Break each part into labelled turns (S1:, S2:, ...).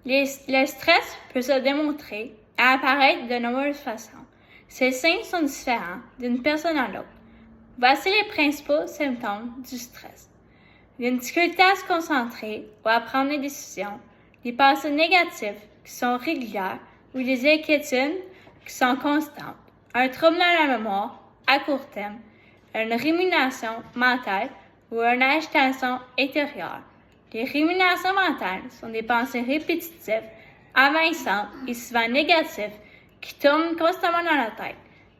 S1: Le stress peut se démontrer et apparaître de nombreuses façons. Ces signes sont différents d'une personne à l'autre. Voici les principaux symptômes du stress. Une difficulté à se concentrer ou à prendre des décisions, des pensées négatives qui sont régulières ou des inquiétudes qui sont constantes, un trouble dans la mémoire à court terme, une rumination mentale ou une agitation intérieure. Les ruminations mentales sont des pensées répétitives, envahissantes et souvent négatives qui tournent constamment dans la tête.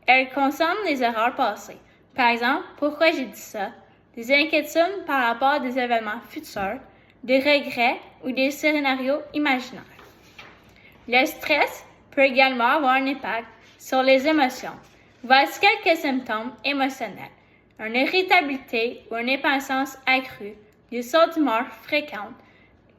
S1: Elles concernent des erreurs passées. Par exemple, pourquoi j'ai dit ça? Des inquiétudes par rapport à des événements futurs, des regrets ou des scénarios imaginaires. Le stress peut également avoir un impact sur les émotions. Voici quelques symptômes émotionnels. Une irritabilité ou une impatience accrue, des sauts d'humeur fréquentes,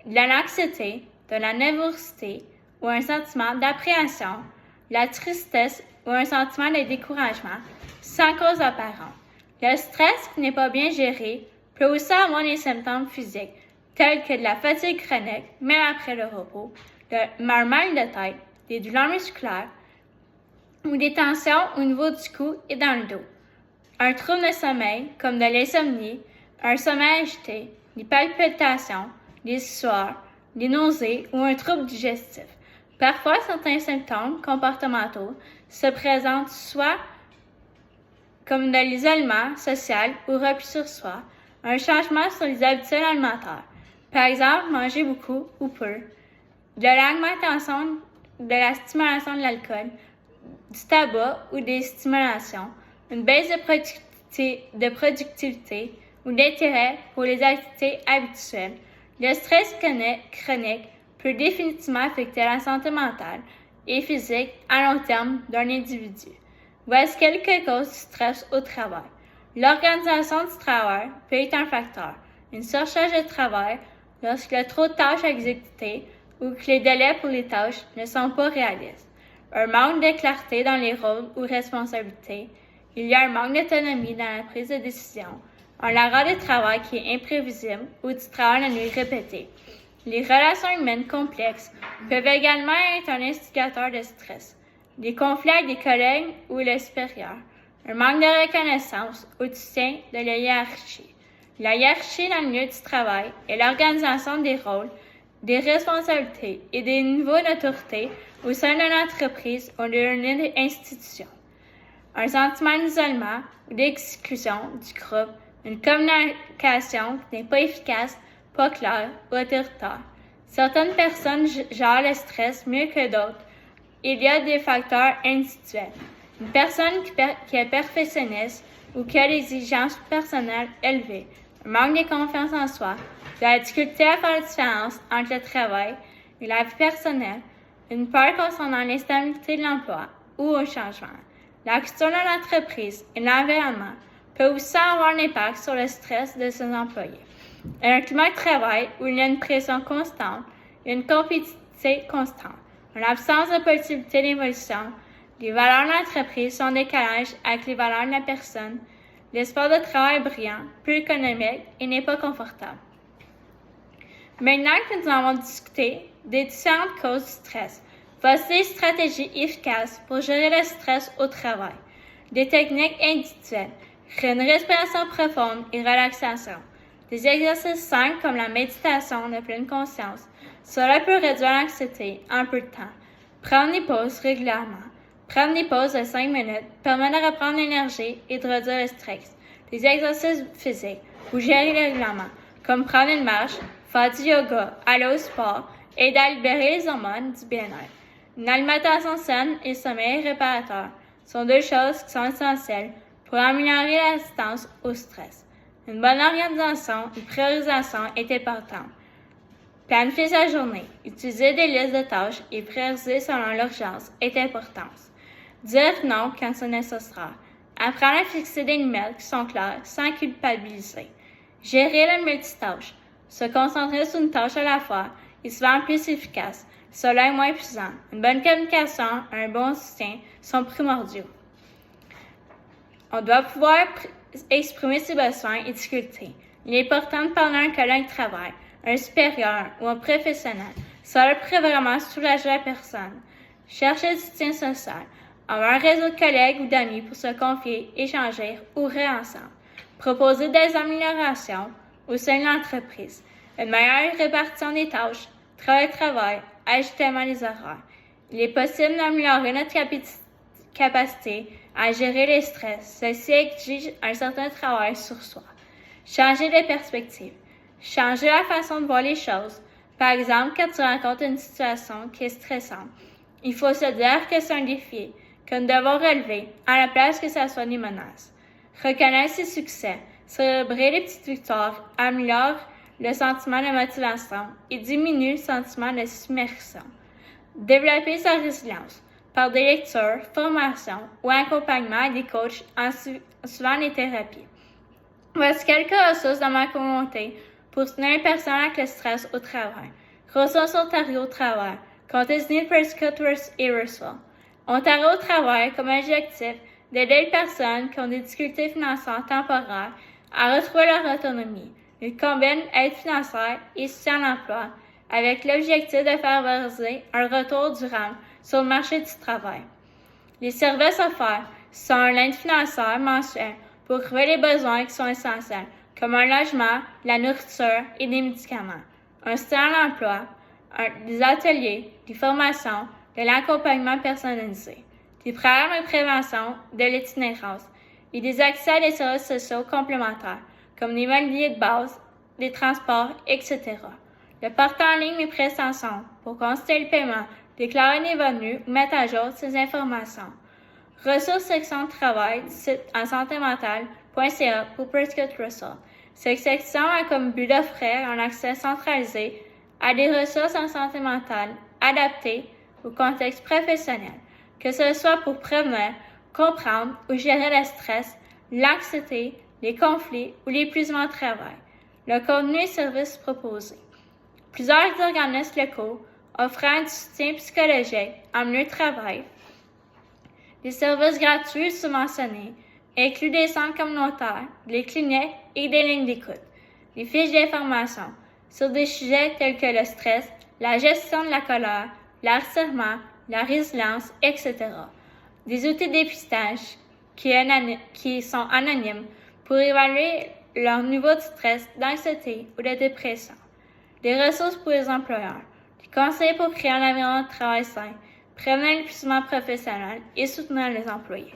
S1: de l'anxiété, de la nervosité ou un sentiment d'appréhension, la tristesse ou un sentiment de découragement sans cause apparente. Le stress qui n'est pas bien géré peut aussi avoir des symptômes physiques tels que de la fatigue chronique, même après le repos, un mal de tête, des douleurs musculaires ou des tensions au niveau du cou et dans le dos. Un trouble de sommeil comme de l'insomnie, un sommeil agité, des palpitations, des sueurs, des nausées ou un trouble digestif. Parfois, certains symptômes comportementaux se présentent soit comme de l'isolement social ou repli sur soi, un changement sur les habitudes alimentaires, par exemple manger beaucoup ou peu, de l'augmentation de la stimulation de l'alcool, du tabac ou des stimulations, une baisse de productivité ou d'intérêt pour les activités habituelles. Le stress chronique peut définitivement affecter la santé mentale et physique à long terme d'un individu. Voici quelques causes du stress au travail. L'organisation du travail peut être un facteur. Une surcharge de travail lorsqu'il y a trop de tâches à exécuter ou que les délais pour les tâches ne sont pas réalistes. Un manque de clarté dans les rôles ou responsabilités. Il y a un manque d'autonomie dans la prise de décision. Un arrêt de travail qui est imprévisible ou du travail la nuit répété. Les relations humaines complexes peuvent également être un instigateur de stress. Des conflits avec des collègues ou les supérieurs. Un manque de reconnaissance ou de soutien de la hiérarchie. La hiérarchie dans le milieu du travail est l'organisation des rôles, des responsabilités et des niveaux d'autorité au sein d'une entreprise ou d'une institution. Un sentiment d'isolement ou d'exclusion du groupe, une communication qui n'est pas efficace, pas claire ou autoritaire. Certaines personnes gèrent le stress mieux que d'autres. Il y a des facteurs individuels. Une personne qui est perfectionniste ou qui a des exigences personnelles élevées, un manque de confiance en soi, de la difficulté à faire la différence entre le travail et la vie personnelle, une peur concernant l'instabilité de l'emploi ou au changement. La culture de l'entreprise et l'environnement peuvent aussi avoir un impact sur le stress de ses employés. Un climat de travail où il y a une pression constante et une compétitivité constante. Une absence de possibilité d'évolution, les valeurs de l'entreprise sont en décalage avec les valeurs de la personne, l'espace de travail brillant, peu économique et n'est pas confortable. Maintenant que nous avons discuté des différentes causes du stress, voici des stratégies efficaces pour gérer le stress au travail. Des techniques individuelles, une respiration profonde et relaxation. Des exercices simples comme la méditation de pleine conscience. Cela peut réduire l'anxiété en peu de temps. Prendre des pauses régulièrement. Prendre des pauses de 5 minutes permet de reprendre l'énergie et de réduire le stress. Des exercices physiques ou gérer régulièrement, comme prendre une marche, faire du yoga, aller au sport, aide à libérer les hormones du bien-être. Une alimentation saine et sommeil réparateur sont deux choses qui sont essentielles pour améliorer la résistance au stress. Une bonne organisation et priorisation est importante. Planifier sa journée, utiliser des listes de tâches et prioriser selon l'urgence est important. Dire non quand c'est nécessaire. Apprendre à fixer des limites qui sont claires sans culpabiliser. Gérer le multitâche. Se concentrer sur une tâche à la fois est souvent plus efficace. Cela est moins épuisant. Une bonne communication et un bon soutien sont primordiaux. On doit pouvoir exprimer ses besoins et difficultés. Il est important de parler à un collègue de travail, un supérieur ou un professionnel Cela pourrait vraiment soulager la personne. Chercher du soutien social. Avoir un réseau de collègues ou d'amis pour se confier, échanger ou rire ensemble. Proposer des améliorations au sein de l'entreprise. Une meilleure répartition des tâches, travail, ajustement des horaires. Il est possible d'améliorer notre capacité à gérer les stress. Ceci exige un certain travail sur soi. Changer de perspective. Changer la façon de voir les choses. Par exemple, quand tu rencontres une situation qui est stressante, il faut se dire que c'est un défi, que nous devons relever, à la place que ça soit une menace. Reconnaître ses succès, célébrer les petites victoires, améliore le sentiment de motivation et diminue le sentiment de submersion. Développer sa résilience par des lectures, formations ou accompagnement avec des coachs en suivant les thérapies. Voici quelques ressources dans ma communauté pour soutenir les personnes avec le stress au travail. Ressources Ontario au travail, Contesney Prescott et Russell. Ontario au travail comme objectif d'aider les personnes qui ont des difficultés financières temporaires à retrouver leur autonomie. Il combine aide financière et soutien à l'emploi avec l'objectif de favoriser un retour durable sur le marché du travail. Les services offerts sont un aide financière mensuelle pour couvrir les besoins qui sont essentiels, comme un logement, la nourriture et des médicaments, un soutien à l'emploi, des ateliers, des formations, de l'accompagnement personnalisé, des programmes de prévention de l'itinérance et des accès à des services sociaux complémentaires, comme des mobiliers de base, des transports, etc. Le porter en ligne des prestations pour consulter le paiement, déclarer des revenus ou mettre à jour ces informations. Ressources section de travail du site en santémentale.ca pour Prescott Russell. Cette section a comme but d'offrir un accès centralisé à des ressources en santé mentale adaptées au contexte professionnel, que ce soit pour prévenir, comprendre ou gérer le stress, l'anxiété, les conflits ou l'épuisement au travail. Le contenu et services proposés. Plusieurs organismes locaux offrant du soutien psychologique en milieu de travail. Des services gratuits subventionnés incluent des centres communautaires, des cliniques et des lignes d'écoute. Des fiches d'information sur des sujets tels que le stress, la gestion de la colère, l'harcèlement, la résilience, etc. Des outils de dépistage qui sont anonymes pour évaluer leur niveau de stress, d'anxiété ou de dépression. Des ressources pour les employeurs. Des conseils pour créer un environnement de travail sain, prévenir l'épuisement professionnel et soutenir les employés.